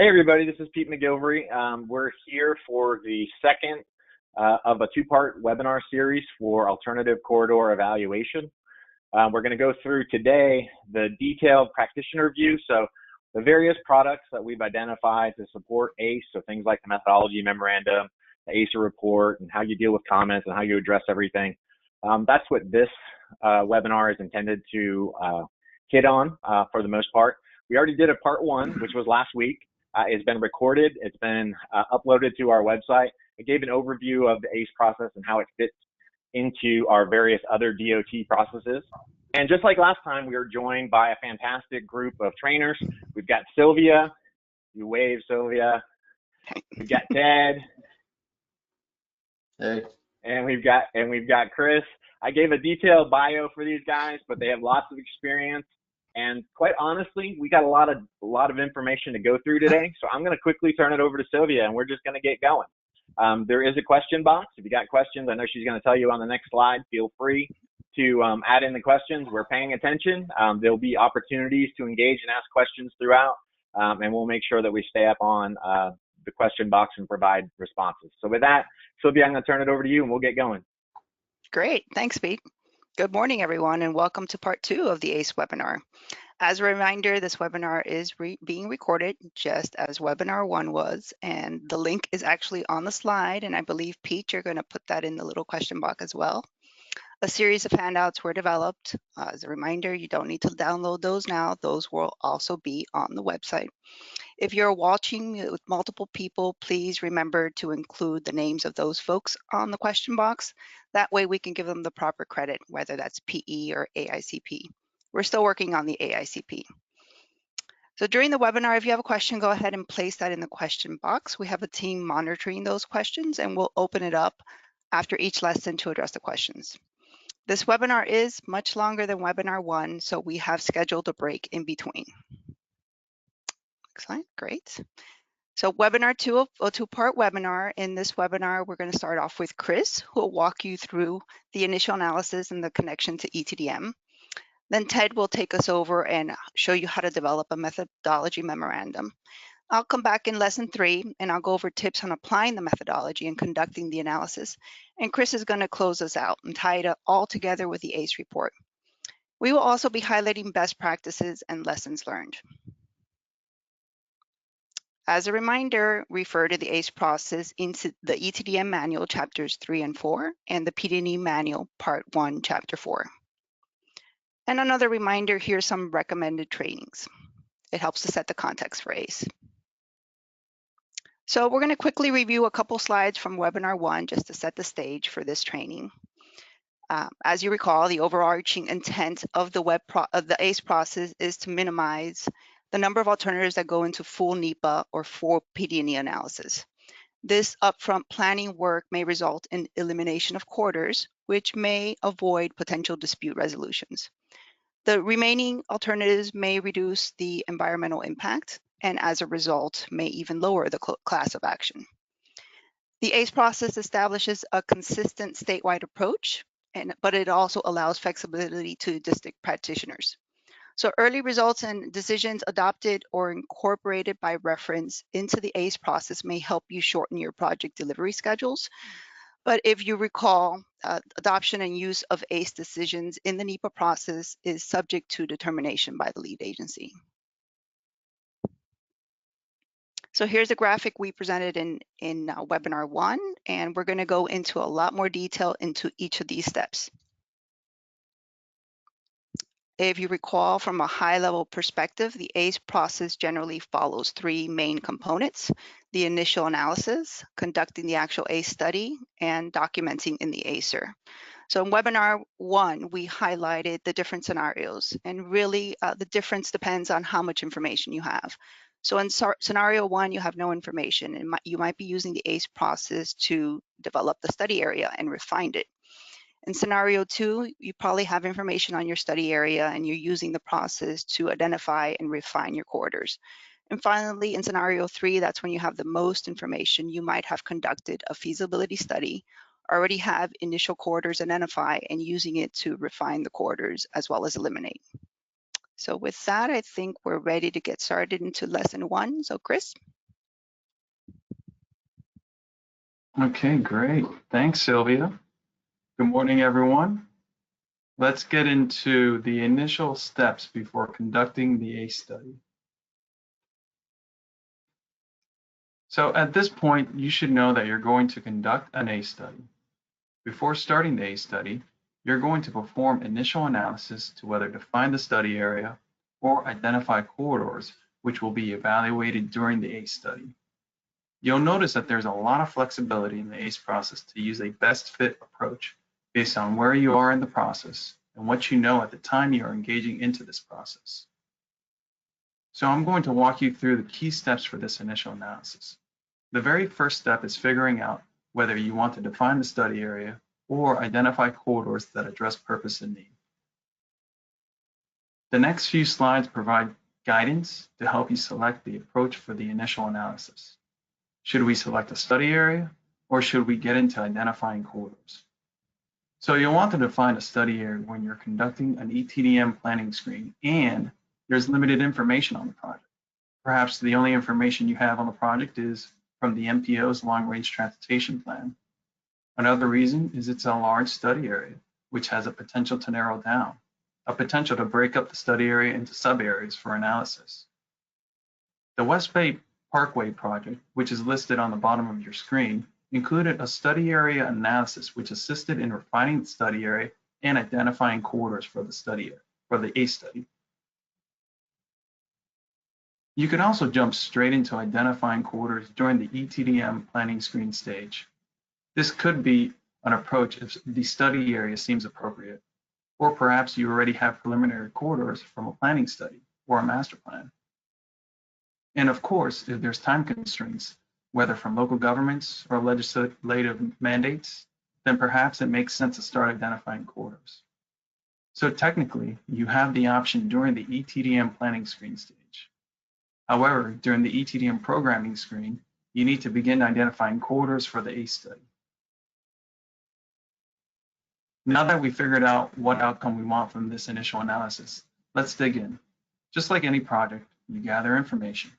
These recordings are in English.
Hey everybody, this is Pete McGilvery. We're here for the second of a two-part webinar series for alternative corridor evaluation. We're going to go through today the detailed practitioner view, so the various products that we've identified to support ACE, so things like the methodology memorandum, the ACE report, and how you deal with comments and how you address everything. That's what this webinar is intended to hit on for the most part. We already did a part one, which was last week. It's been recorded, it's been uploaded to our website. It gave an overview of the ACE process and how it fits into our various other DOT processes. And just like last time, we were joined by a fantastic group of trainers. We've got Sylvia, you wave, Sylvia. We've got Ted. Hey. And we've got Chris. I gave a detailed bio for these guys, but they have lots of experience. And quite honestly, we got a lot of information to go through today. So I'm going to quickly turn it over to Sylvia, and we're just going to get going. There is a question box. If you got questions, I know she's going to tell you on the next slide. Feel free to add in the questions. We're paying attention. There'll be opportunities to engage and ask questions throughout, and we'll make sure that we stay up on the question box and provide responses. So with that, Sylvia, I'm going to turn it over to you, and we'll get going. Great. Thanks, Pete. Good morning, everyone, and welcome to part 2 of the ACE webinar. As a reminder, this webinar is being recorded just as webinar 1 was, and the link is actually on the slide, and I believe, Pete, you're going to put that in the little question box as well. A series of handouts were developed. As a reminder, you don't need to download those now. Those will also be on the website. If you're watching with multiple people, please remember to include the names of those folks on the question box. That way we can give them the proper credit, whether that's PE or AICP. We're still working on the AICP. So during the webinar, if you have a question, go ahead and place that in the question box. We have a team monitoring those questions, and we'll open it up after each lesson to address the questions. This webinar is much longer than webinar 1, so we have scheduled a break in between. Excellent, great. So webinar 2, a two-part webinar. In this webinar, we're going to start off with Chris, who will walk you through the initial analysis and the connection to ETDM. Then Ted will take us over and show you how to develop a methodology memorandum. I'll come back in lesson 3 and I'll go over tips on applying the methodology and conducting the analysis. And Chris is going to close us out and tie it all together with the ACE report. We will also be highlighting best practices and lessons learned. As a reminder, refer to the ACE process into the ETDM manual chapters 3 and 4 and the PD&E manual part 1 chapter 4. And another reminder, here's some recommended trainings. It helps to set the context for ACE. So we're going to quickly review a couple slides from webinar 1 just to set the stage for this training. As you recall, the overarching intent of the ACE process is to minimize the number of alternatives that go into full NEPA or full PD&E analysis. This upfront planning work may result in elimination of corridors, which may avoid potential dispute resolutions. The remaining alternatives may reduce the environmental impact and as a result may even lower the class of action. The ACE process establishes a consistent statewide approach, but it also allows flexibility to district practitioners. So early results and decisions adopted or incorporated by reference into the ACE process may help you shorten your project delivery schedules. But if you recall, adoption and use of ACE decisions in the NEPA process is subject to determination by the lead agency. So here's a graphic we presented in webinar 1, and we're going to go into a lot more detail into each of these steps. If you recall from a high-level perspective, the ACE process generally follows 3 main components: the initial analysis, conducting the actual ACE study, and documenting in the ACER. So in webinar 1, we highlighted the different scenarios, and really the difference depends on how much information you have. So in scenario 1, you have no information, and you might be using the ACE process to develop the study area and refine it. In scenario 2, you probably have information on your study area and you're using the process to identify and refine your corridors. And finally, in scenario 3, that's when you have the most information. You might have conducted a feasibility study, already have initial corridors identified and using it to refine the corridors as well as eliminate. So with that, I think we're ready to get started into lesson 1. So Chris? Okay, great. Thanks, Sylvia. Good morning, everyone. Let's get into the initial steps before conducting the ACE study. So at this point, you should know that you're going to conduct an ACE study. Before starting the ACE study, you're going to perform initial analysis to whether define the study area or identify corridors which will be evaluated during the ACE study. You'll notice that there's a lot of flexibility in the ACE process to use a best fit approach based on where you are in the process and what you know at the time you are engaging into this process. So I'm going to walk you through the key steps for this initial analysis. The very first step is figuring out whether you want to define the study area or identify corridors that address purpose and need. The next few slides provide guidance to help you select the approach for the initial analysis. Should we select a study area or should we get into identifying corridors? So you'll want to define a study area when you're conducting an ETDM planning screen and there's limited information on the project. Perhaps the only information you have on the project is from the MPO's long-range transportation plan. Another reason is it's a large study area, which has a potential to narrow down, a potential to break up the study area into sub-areas for analysis. The West Bay Parkway project, which is listed on the bottom of your screen, included a study area analysis which assisted in refining the study area and identifying corridors for the study area, for the ACE study. You can also jump straight into identifying corridors during the ETDM planning screen stage. This could be an approach if the study area seems appropriate, or perhaps you already have preliminary corridors from a planning study or a master plan. And of course, if there's time constraints, whether from local governments or legislative mandates, then perhaps it makes sense to start identifying corridors. So technically, you have the option during the ETDM planning screen stage. However, during the ETDM programming screen, you need to begin identifying corridors for the ACE study. Now that we figured out what outcome we want from this initial analysis, let's dig in. Just like any project, you gather information.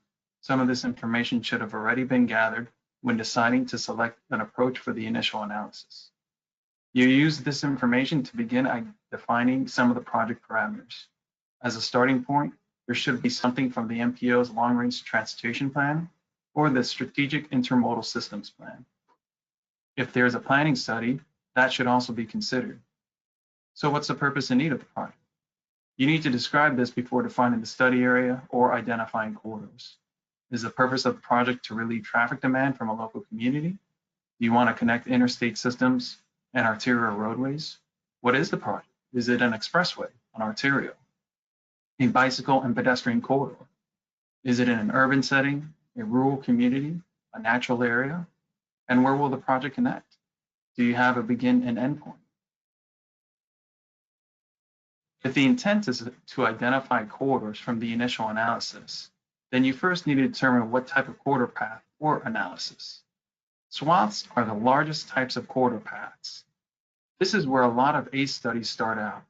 Some of this information should have already been gathered when deciding to select an approach for the initial analysis. You use this information to begin defining some of the project parameters. As a starting point, there should be something from the MPO's long-range transportation plan or the strategic intermodal systems plan. If there's a planning study, that should also be considered. So what's the purpose and need of the project? You need to describe this before defining the study area or identifying corridors. Is the purpose of the project to relieve traffic demand from a local community? Do you want to connect interstate systems and arterial roadways? What is the project? Is it an expressway, an arterial, a bicycle and pedestrian corridor? Is it in an urban setting, a rural community, a natural area? And where will the project connect? Do you have a begin and end point? If the intent is to identify corridors from the initial analysis, then you first need to determine what type of corridor path or analysis. Swaths are the largest types of corridor paths. This is where a lot of ACE studies start out.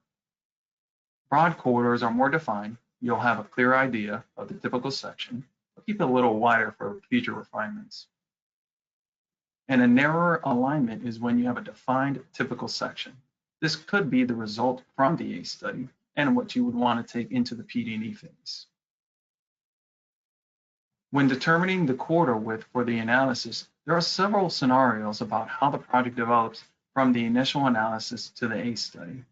Broad corridors are more defined. You'll have a clear idea of the typical section, but keep it a little wider for future refinements. And a narrower alignment is when you have a defined typical section. This could be the result from the ACE study and what you would want to take into the PD&E phase. When determining the corridor width for the analysis, there are several scenarios about how the project develops from the initial analysis to the ACE study.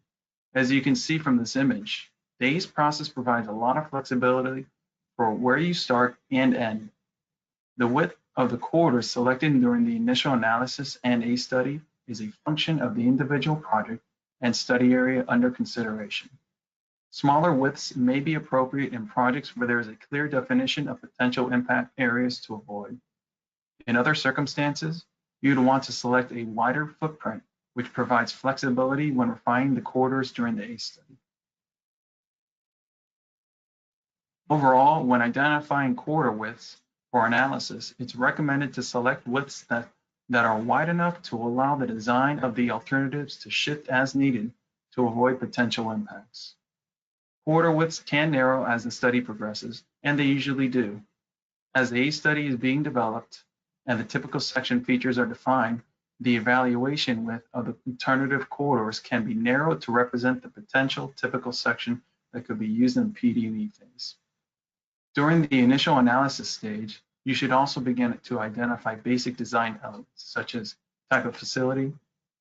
As you can see from this image, the ACE process provides a lot of flexibility for where you start and end. The width of the corridor selected during the initial analysis and ACE study is a function of the individual project and study area under consideration. Smaller widths may be appropriate in projects where there is a clear definition of potential impact areas to avoid. In other circumstances, you'd want to select a wider footprint, which provides flexibility when refining the corridors during the ACE study. Overall, when identifying corridor widths for analysis, it's recommended to select widths that are wide enough to allow the design of the alternatives to shift as needed to avoid potential impacts. Corridor widths can narrow as the study progresses, and they usually do. As the ACE study is being developed and the typical section features are defined, the evaluation width of the alternative corridors can be narrowed to represent the potential typical section that could be used in the PD&E phase. During the initial analysis stage, you should also begin to identify basic design elements such as type of facility,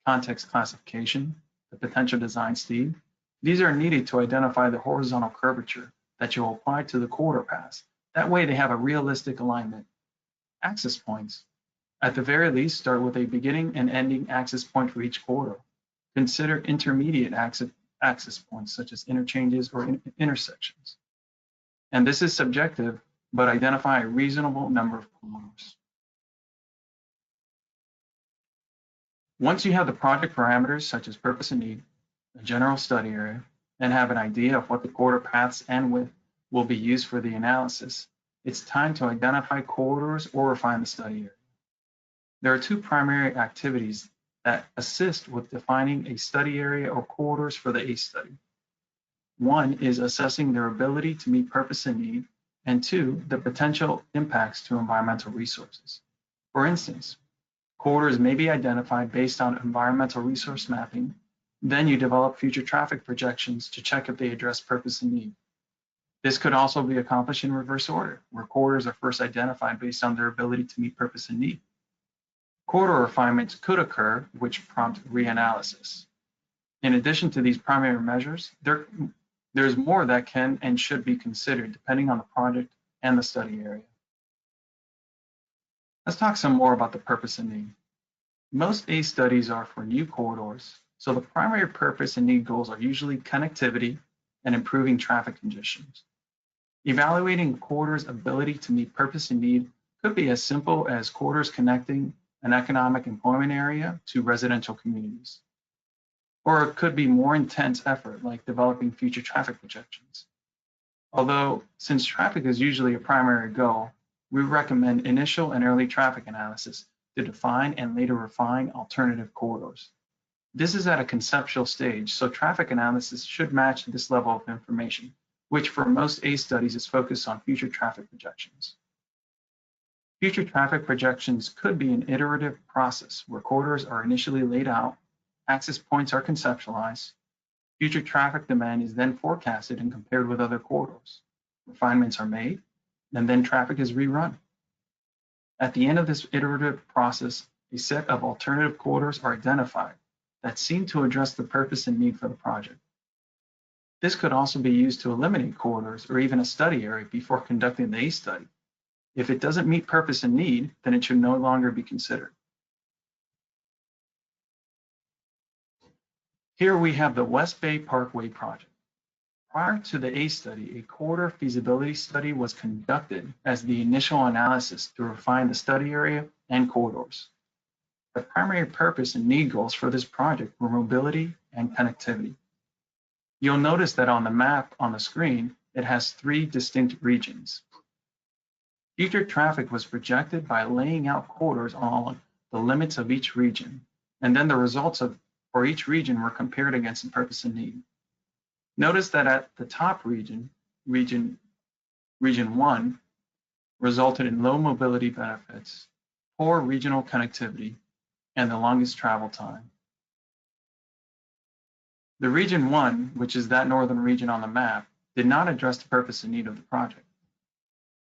context classification, the potential design speed. These are needed to identify the horizontal curvature that you'll apply to the corridor paths. That way they have a realistic alignment. Access points. At the very least, start with a beginning and ending access point for each corridor. Consider intermediate access points such as interchanges or intersections. And this is subjective, but identify a reasonable number of corridors. Once you have the project parameters such as purpose and need, a general study area, and have an idea of what the corridor paths and width will be used for the analysis, it's time to identify corridors or refine the study area. There are two primary activities that assist with defining a study area or corridors for the ACE study. One is assessing their ability to meet purpose and need, and two, the potential impacts to environmental resources. For instance, corridors may be identified based on environmental resource mapping. Then you develop future traffic projections to check if they address purpose and need. This could also be accomplished in reverse order, where corridors are first identified based on their ability to meet purpose and need. Corridor refinements could occur, which prompt reanalysis. In addition to these primary measures, there's more that can and should be considered depending on the project and the study area. Let's talk some more about the purpose and need. Most ACE studies are for new corridors, so the primary purpose and need goals are usually connectivity and improving traffic conditions. Evaluating a corridor's ability to meet purpose and need could be as simple as corridors connecting an economic employment area to residential communities. Or it could be more intense effort like developing future traffic projections. Although, since traffic is usually a primary goal, we recommend initial and early traffic analysis to define and later refine alternative corridors. This is at a conceptual stage, so traffic analysis should match this level of information, which for most ACE studies is focused on future traffic projections. Future traffic projections could be an iterative process where corridors are initially laid out, access points are conceptualized, future traffic demand is then forecasted and compared with other corridors. Refinements are made, and then traffic is rerun. At the end of this iterative process, a set of alternative corridors are identified that seem to address the purpose and need for the project. This could also be used to eliminate corridors or even a study area before conducting the ACE study. If it doesn't meet purpose and need, then it should no longer be considered. Here we have the West Bay Parkway project. Prior to the ACE study, a corridor feasibility study was conducted as the initial analysis to refine the study area and corridors. The primary purpose and need goals for this project were mobility and connectivity. You'll notice that on the map on the screen, it has 3 distinct regions. Future traffic was projected by laying out corridors along the limits of each region, and then the results for each region were compared against the purpose and need. Notice that at the top region 1, resulted in low mobility benefits, poor regional connectivity, and the longest travel time. The region 1, which is that northern region on the map, did not address the purpose and need of the project.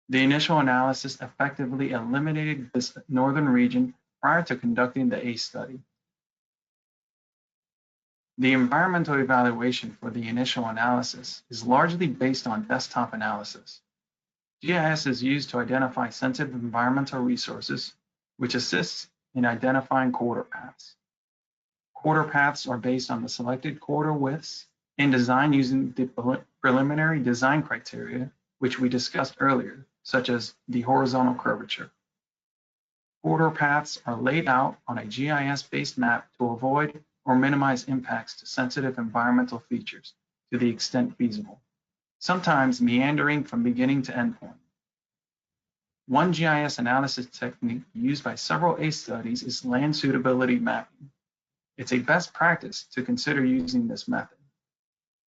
The initial analysis effectively eliminated this northern region prior to conducting the ACE study. The environmental evaluation for the initial analysis is largely based on desktop analysis. GIS is used to identify sensitive environmental resources, which assists in identifying corridor paths. Corridor paths are based on the selected corridor widths and designed using the preliminary design criteria, which we discussed earlier, such as the horizontal curvature. Corridor paths are laid out on a GIS-based map to avoid or minimize impacts to sensitive environmental features to the extent feasible, sometimes meandering from beginning to endpoint. One GIS analysis technique used by several ACE studies is land suitability mapping. It's a best practice to consider using this method.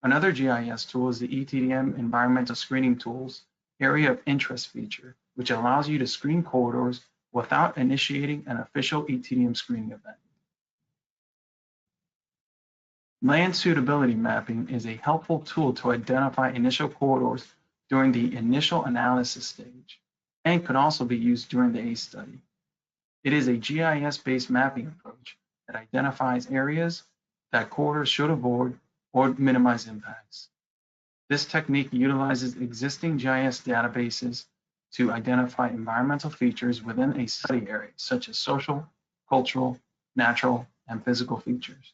Another GIS tool is the ETDM Environmental Screening Tools Area of Interest feature, which allows you to screen corridors without initiating an official ETDM screening event. Land suitability mapping is a helpful tool to identify initial corridors during the initial analysis stage and could also be used during the ACE study. It is a GIS-based mapping approach that identifies areas that corridors should avoid or minimize impacts. This technique utilizes existing GIS databases to identify environmental features within a study area, such as social, cultural, natural, and physical features.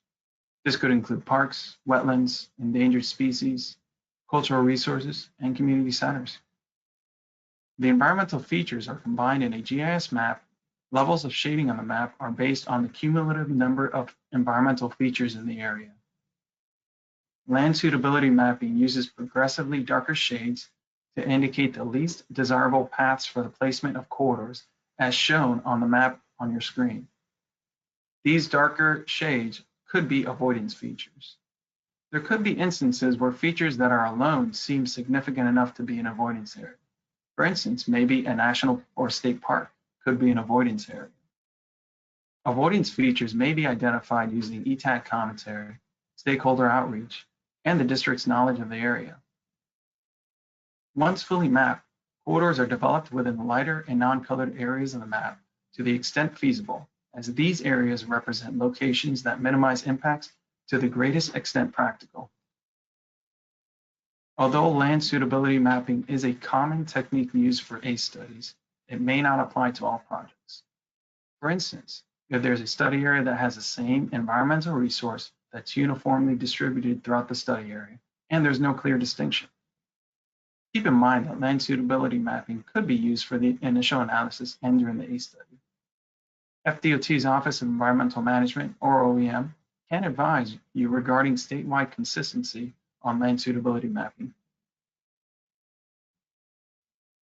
This could include parks, wetlands, endangered species, cultural resources, and community centers. The environmental features are combined in a GIS map. Levels of shading on the map are based on the cumulative number of environmental features in the area. Land suitability mapping uses progressively darker shades to indicate the least desirable paths for the placement of corridors, as shown on the map on your screen. These darker shades could be avoidance features. There could be instances where features that are alone seem significant enough to be an avoidance area. For instance, maybe a national or state park could be an avoidance area. Avoidance features may be identified using ETAC commentary, stakeholder outreach, and the district's knowledge of the area. Once fully mapped, corridors are developed within the lighter and non-colored areas of the map to the extent feasible, as these areas represent locations that minimize impacts to the greatest extent practical. Although land suitability mapping is a common technique used for ACE studies, it may not apply to all projects. For instance, if there's a study area that has the same environmental resource that's uniformly distributed throughout the study area, and there's no clear distinction. Keep in mind that land suitability mapping could be used for the initial analysis and during the ACE study. FDOT's Office of Environmental Management, or OEM, can advise you regarding statewide consistency on land suitability mapping.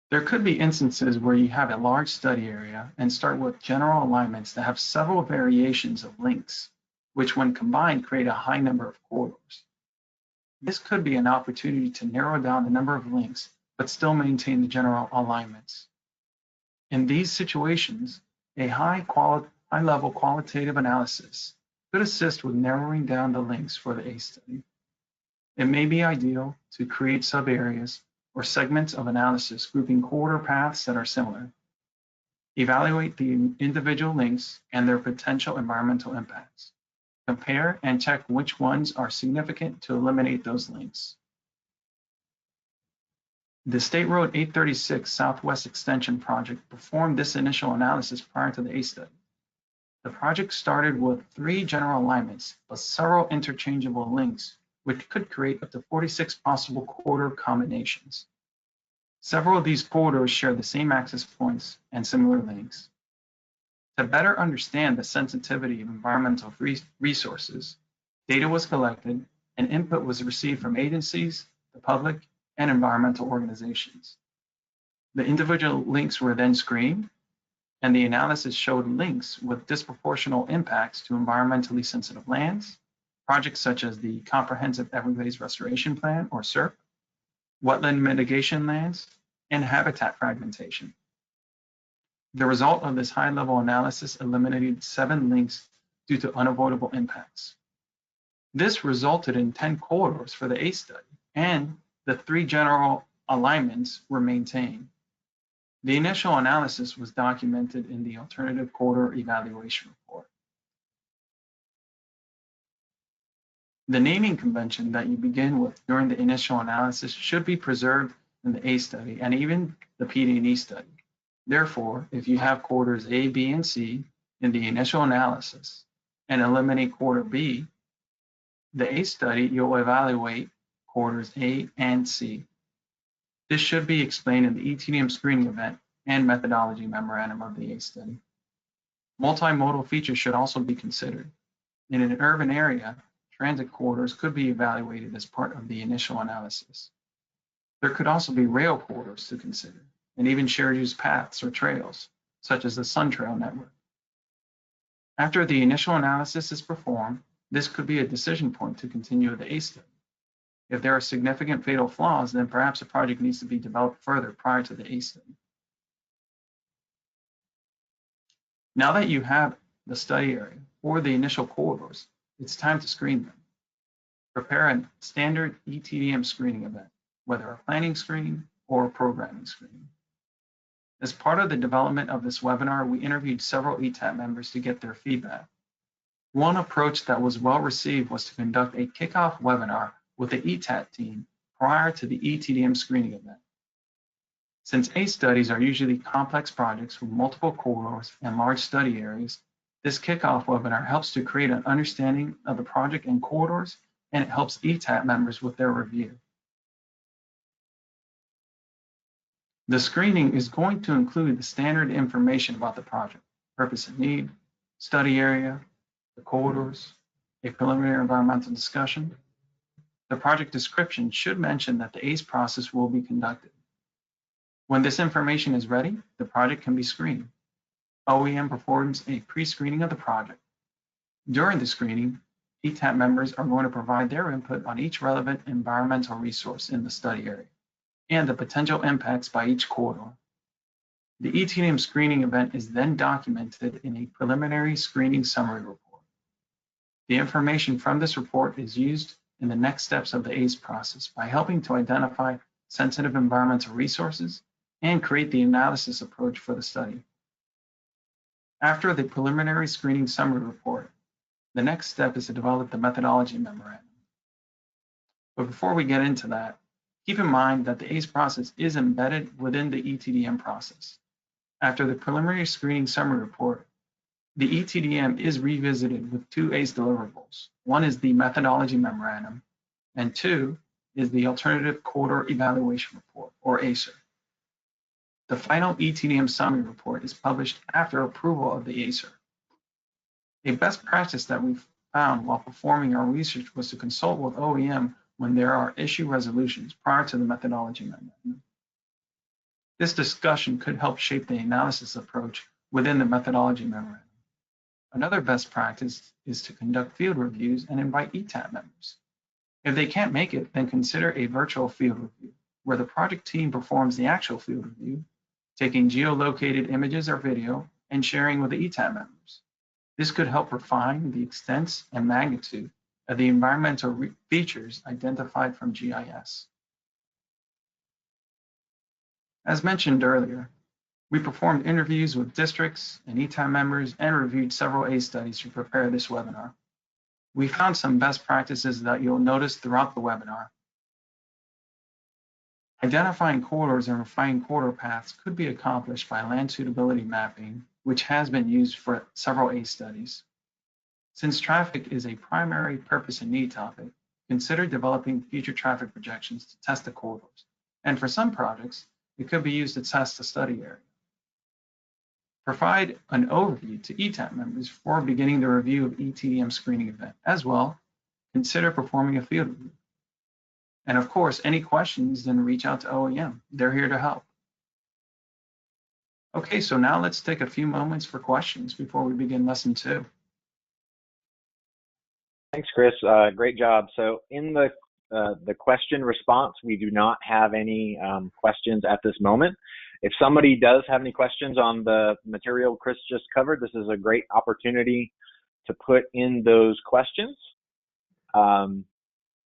There could be instances where you have a large study area and start with general alignments that have several variations of links, which when combined create a high number of corridors. This could be an opportunity to narrow down the number of links, but still maintain the general alignments. In these situations, a high-level qualitative analysis could assist with narrowing down the links for the ACE study. It may be ideal to create sub-areas or segments of analysis grouping corridor paths that are similar. Evaluate the individual links and their potential environmental impacts. Compare and check which ones are significant to eliminate those links. The State Road 836 Southwest Extension project performed this initial analysis prior to the ACE study. The project started with 3 general alignments, but several interchangeable links, which could create up to 46 possible corridor combinations. Several of these corridors share the same access points and similar links. To better understand the sensitivity of environmental resources, data was collected and input was received from agencies, the public, and environmental organizations. The individual links were then screened, and the analysis showed links with disproportional impacts to environmentally sensitive lands, projects such as the Comprehensive Everglades Restoration Plan, or CERP, wetland mitigation lands, and habitat fragmentation. The result of this high-level analysis eliminated 7 links due to unavoidable impacts. This resulted in 10 corridors for the ACE study, and the 3 general alignments were maintained. The initial analysis was documented in the Alternative Corridor Evaluation Report. The naming convention that you begin with during the initial analysis should be preserved in the ACE study and even the PD&E study. Therefore, if you have corridors A, B, and C in the initial analysis and eliminate corridor B, the ACE study, you'll evaluate corridors A and C. This should be explained in the ETDM screening event and methodology memorandum of the ACE study. Multimodal features should also be considered. In an urban area, transit corridors could be evaluated as part of the initial analysis. There could also be rail corridors to consider, and even shared use paths or trails, such as the Sun Trail network. After the initial analysis is performed, this could be a decision point to continue the ACE study. If there are significant fatal flaws, then perhaps a project needs to be developed further prior to the ACE study. Now that you have the study area or the initial corridors, it's time to screen them. Prepare a standard ETDM screening event, whether a planning screen or a programming screen. As part of the development of this webinar, we interviewed several ETAP members to get their feedback. One approach that was well received was to conduct a kickoff webinar with the ETAP team prior to the ETDM screening event. Since ACE studies are usually complex projects with multiple corridors and large study areas, this kickoff webinar helps to create an understanding of the project and corridors, and it helps ETAP members with their review. The screening is going to include the standard information about the project, purpose and need, study area, the corridors, a preliminary environmental discussion. The project description should mention that the ACE process will be conducted. When this information is ready, the project can be screened. OEM performs a pre-screening of the project. During the screening, ETAP members are going to provide their input on each relevant environmental resource in the study area and the potential impacts by each corridor. The ETDM screening event is then documented in a preliminary screening summary report. The information from this report is used in the next steps of the ACE process by helping to identify sensitive environmental resources and create the analysis approach for the study. After the preliminary screening summary report, the next step is to develop the methodology memorandum. But before we get into that, keep in mind that the ACE process is embedded within the ETDM process. After the preliminary screening summary report, the ETDM is revisited with 2 ACE deliverables. One is the methodology memorandum, and 2 is the alternative corridor evaluation report, or ACER. The final ETDM summary report is published after approval of the ACER. A best practice that we've found while performing our research was to consult with OEM when there are issue resolutions prior to the methodology memorandum. This discussion could help shape the analysis approach within the methodology memorandum. Another best practice is to conduct field reviews and invite ETAP members. If they can't make it, then consider a virtual field review, where the project team performs the actual field review, taking geolocated images or video and sharing with the ETAP members. This could help refine the extent and magnitude of the environmental features identified from GIS. As mentioned earlier, we performed interviews with districts and ETAP members and reviewed several ACE studies to prepare this webinar. We found some best practices that you'll notice throughout the webinar. Identifying corridors and refining corridor paths could be accomplished by land suitability mapping, which has been used for several ACE studies. Since traffic is a primary purpose and need topic, consider developing future traffic projections to test the corridors. And for some projects, it could be used to test the study area. Provide an overview to ETAP members before beginning the review of ETDM screening event. As well, consider performing a field review. And of course, any questions, then reach out to OEM. They're here to help. Okay, so now let's take a few moments for questions before we begin lesson 2. Thanks, Chris. Great job. So in the question response, we do not have any questions at this moment. If somebody does have any questions on the material Chris just covered, this is a great opportunity to put in those questions.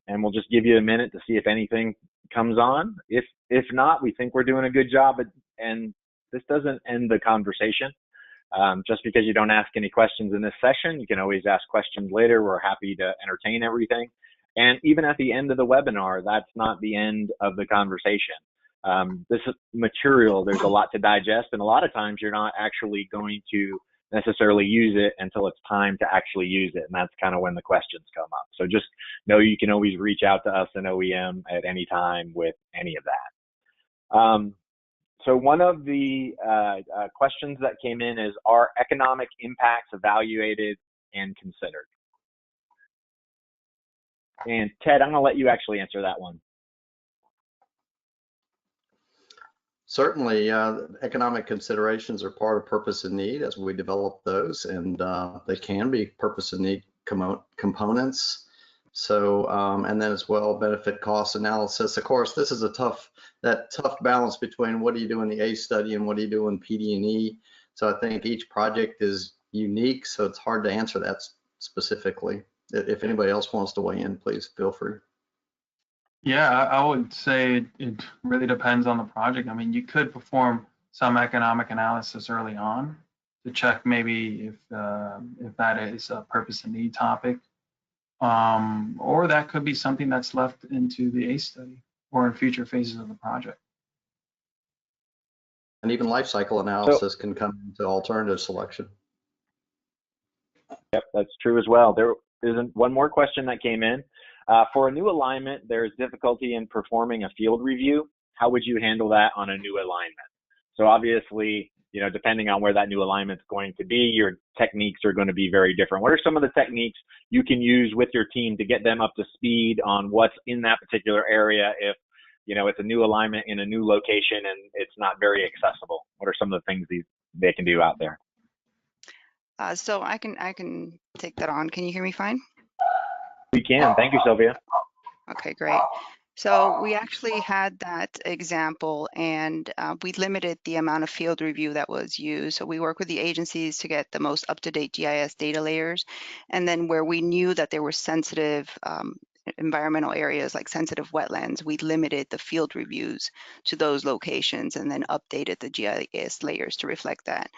And we'll just give you a minute to see if anything comes on. If not, we think we're doing a good job, and this doesn't end the conversation. Just because you don't ask any questions in this session, you can always ask questions later. We're happy to entertain everything. And even at the end of the webinar, that's not the end of the conversation. This material, there's a lot to digest, and a lot of times you're not actually going to necessarily use it until it's time to actually use it, and that's kind of when the questions come up. So just know you can always reach out to us and OEM at any time with any of that. So one of the questions that came in is, are economic impacts evaluated and considered? And Ted, I'm going to let you actually answer that one. Certainly, economic considerations are part of purpose and need as we develop those, and they can be purpose and need components. So, and then as well, benefit cost analysis. Of course, this is that tough balance between what do you do in the ACE study and what do you do in PD&E. So I think each project is unique, so it's hard to answer that specifically. If anybody else wants to weigh in, please feel free. Yeah, I would say it really depends on the project. I mean, you could perform some economic analysis early on to check maybe if that is a purpose and need topic, or that could be something that's left into the ACE study or in future phases of the project. And even life cycle analysis can come into alternative selection. Yep, that's true as well. There isn't one more question that came in. For a new alignment, there's difficulty in performing a field review. How would you handle that on a new alignment? So obviously, you know, depending on where that new alignment is going to be, your techniques are going to be very different. What are some of the techniques you can use with your team to get them up to speed on what's in that particular area if, you know, it's a new alignment in a new location and it's not very accessible? What are some of the things they can do out there? So I can take that on. Can you hear me fine? We can. Thank you, Sylvia. Okay, great. So we actually had that example, and we limited the amount of field review that was used. So we work with the agencies to get the most up-to-date GIS data layers, and then where we knew that there were sensitive environmental areas like sensitive wetlands, we limited the field reviews to those locations and then updated the GIS layers to reflect that.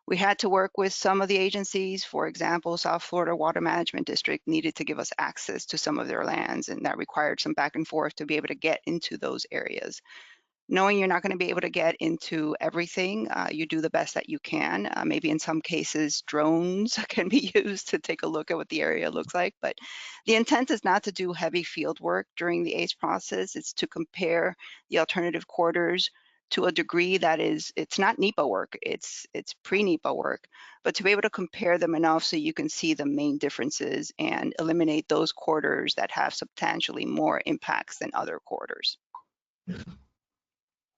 We had to work with some of the agencies. For example, South Florida Water Management District needed to give us access to some of their lands, and that required some back and forth to be able to get into those areas. Knowing you're not going to be able to get into everything, you do the best that you can. Maybe in some cases, drones can be used to take a look at what the area looks like. But the intent is not to do heavy field work during the ACE process. It's to compare the alternative corridors to a degree that it's not NEPA work, it's pre-NEPA work, but to be able to compare them enough so you can see the main differences and eliminate those corridors that have substantially more impacts than other corridors.